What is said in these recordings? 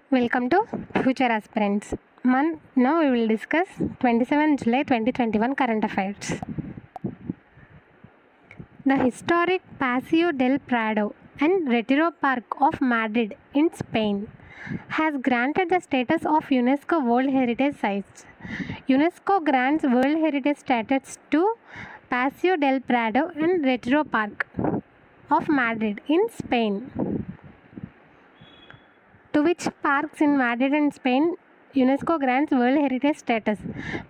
Welcome to Future Aspirants. Now we will discuss 27 July 2021 current affairs. The historic Paseo del Prado and Retiro Park of Madrid in Spain has granted the status of UNESCO World Heritage Sites. UNESCO grants World Heritage status to Paseo del Prado and Retiro Park of Madrid in Spain. To which parks in Madrid and Spain UNESCO grants World Heritage status?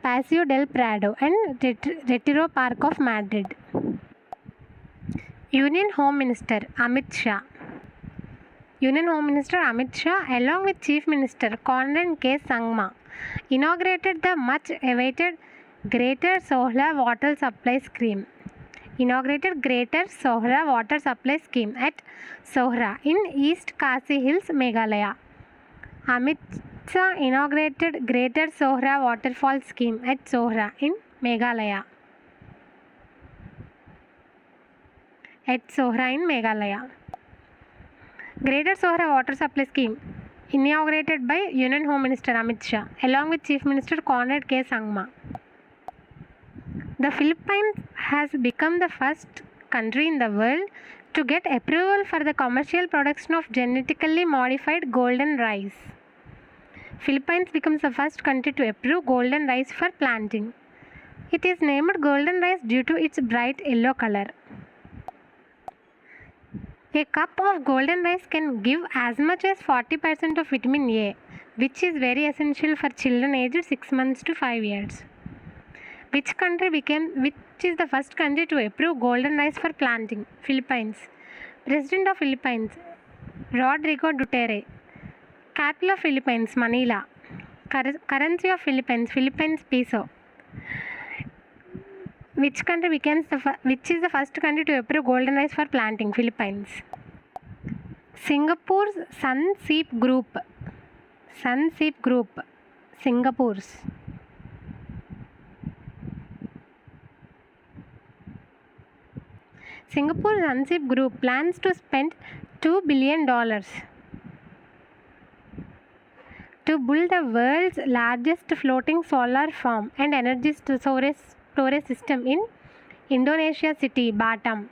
Paseo del Prado and Retiro Park of Madrid. Union Home Minister Amit Shah, along with Chief Minister Conrad K. Sangma, inaugurated the much-awaited Greater Sohla Water Supply Scheme. At Sohra in East Khasi Hills, Meghalaya. Amit Shah inaugurated Greater Sohra Waterfall Scheme at Sohra in Meghalaya. Greater Sohra Water Supply Scheme inaugurated by Union Home Minister Amit Shah along with Chief Minister Conrad K. Sangma. The Philippines has become the first country in the world to get approval for the commercial production of genetically modified golden rice. Philippines becomes the first country to approve golden rice for planting. It is named golden rice due to its bright yellow color. A cup of golden rice can give as much as 40% of vitamin A, which is very essential for children aged 6 months to 5 years. Which is the first country to approve golden rice for planting? Philippines. President of Philippines, Rodrigo Duterte. Capital of Philippines, Manila. Currency of Philippines, Philippines peso. Which is the first country to approve golden rice for planting? Philippines. Singapore's Sunseap Group. Singapore's Sunseap Group plans to spend $2 billion to build the world's largest floating solar farm and energy storage system in Indonesia city, Batam.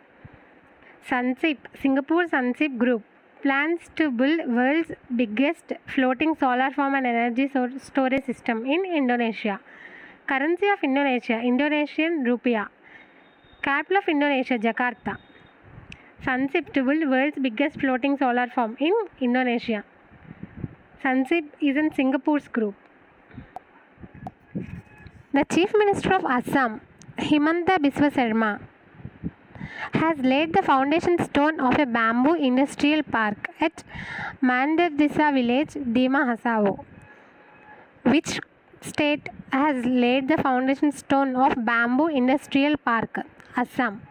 Singapore Sunseap Group plans to build world's biggest floating solar farm and energy storage system in Indonesia. Currency of Indonesia, Indonesian rupiah. Capital of Indonesia, Jakarta. Sunseap to build world's biggest floating solar farm in Indonesia. Sunseap is in Singapore's group. The Chief Minister of Assam, Himanta Biswa Sarma, has laid the foundation stone of a bamboo industrial park at Manderdisa village, Dima Hasao. Which state has laid the foundation stone of bamboo industrial park? Assam.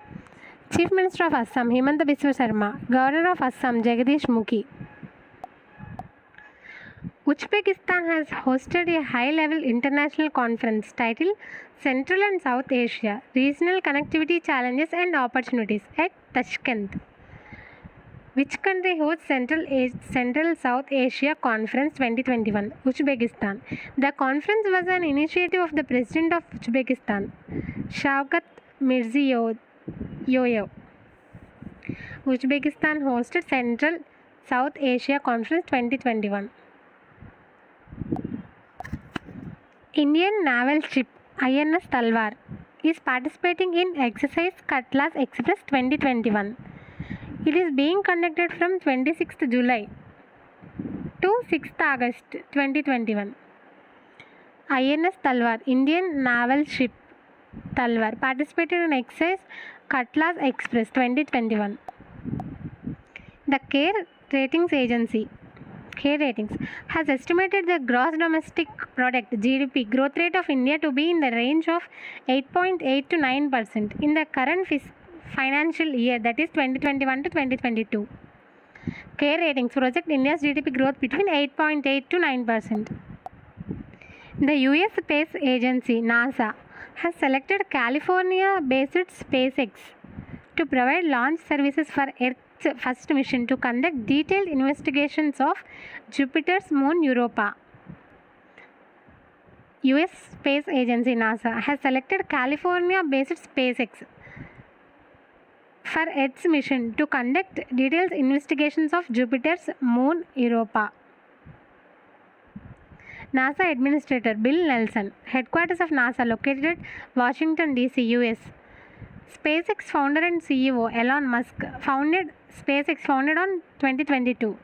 Chief Minister of Assam, Himanta Biswa Sarma. Governor of Assam, Jagdish Mukhi. Uzbekistan has hosted a high-level international conference titled Central and South Asia, Regional Connectivity Challenges and Opportunities at Tashkent. Which country hosts Central South Asia Conference 2021? Uzbekistan. The conference was an initiative of the President of Uzbekistan, Shavkat Mirziyoyev. Uzbekistan hosted Central South Asia Conference 2021. Indian naval ship INS Talwar is participating in exercise Cutlass Express 2021. It is being conducted from 26th July to 6th August 2021. INS Talwar, Indian naval ship Talwar, participated in exercise Cutlass Express 2021. The CARE Ratings agency has estimated the gross domestic product GDP growth rate of India to be in the range of 8.8 to 9% in the current financial year, that is 2021 to 2022. CARE Ratings project India's GDP growth between 8.8 to 9%. The US Space Agency NASA has selected California-based SpaceX to provide launch services for Earth's its first mission to conduct detailed investigations of Jupiter's moon Europa. US Space Agency NASA has selected California-based SpaceX for its mission to conduct detailed investigations of Jupiter's moon Europa. NASA Administrator Bill Nelson, headquarters of NASA located at Washington, D.C., US. SpaceX founder and CEO Elon Musk founded on 2022.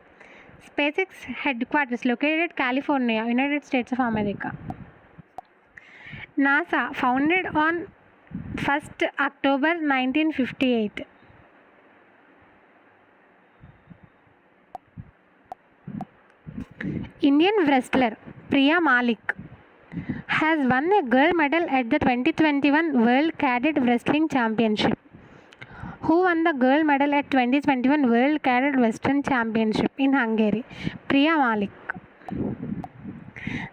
SpaceX headquarters located at California, United States of America. NASA founded on 1st October 1958. Indian wrestler Priya Malik has won a gold medal at the 2021 World Cadet Wrestling Championship. Who won the gold medal at 2021 World Cadet Wrestling Championship in Hungary? Priya Malik.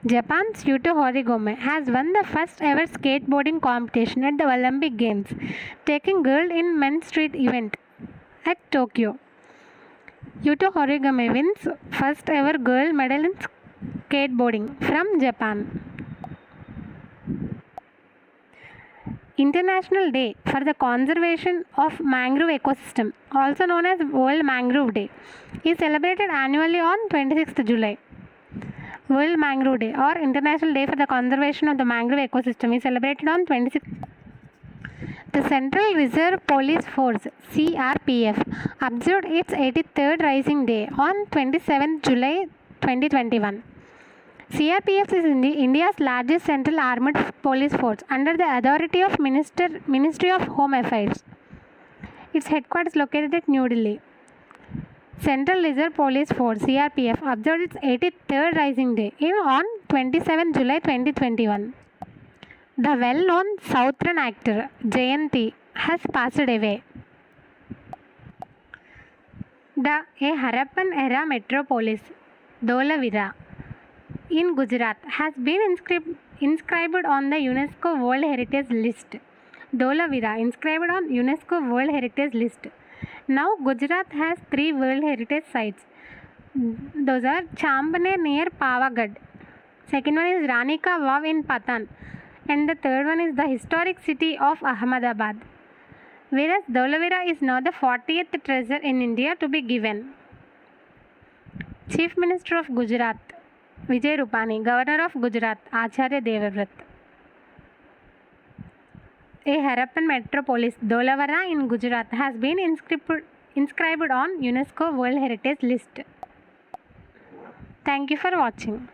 Japan's Yuto Horigome has won the first ever skateboarding competition at the Olympic Games, taking gold in men's street event at Tokyo. Yuto Horigome wins first ever gold medal in skateboarding from Japan. International Day for the Conservation of Mangrove Ecosystem, also known as World Mangrove Day, is celebrated annually on 26th July. World Mangrove Day or International Day for the Conservation of the Mangrove Ecosystem is celebrated on 26th. The Central Reserve Police Force (CRPF) observed its 83rd Rising Day on 27th July 2021. CRPF is India's largest central armed police force under the authority of Ministry of Home Affairs. Its headquarters located at New Delhi. Central Reserve Police Force (CRPF) observed its 83rd Rising Day on 27 July 2021. The well-known Southern actor Jayanti has passed away. A Harappan era metropolis, Dholavira, in Gujarat, has been inscribed on the UNESCO World Heritage List. Dholavira inscribed on UNESCO World Heritage List. Now Gujarat has 3 World Heritage sites. Those are Chambaner near Pavagad. Second one is Ranika Vav in Patan. And the third one is the historic city of Ahmedabad. Whereas Dholavira is now the 40th treasure in India to be given. Chief Minister of Gujarat Vijay Rupani, Governor of Gujarat Acharya Devavrat. A Harappan metropolis, Dholavira in Gujarat, has been inscribed on UNESCO World Heritage List. Thank you for watching.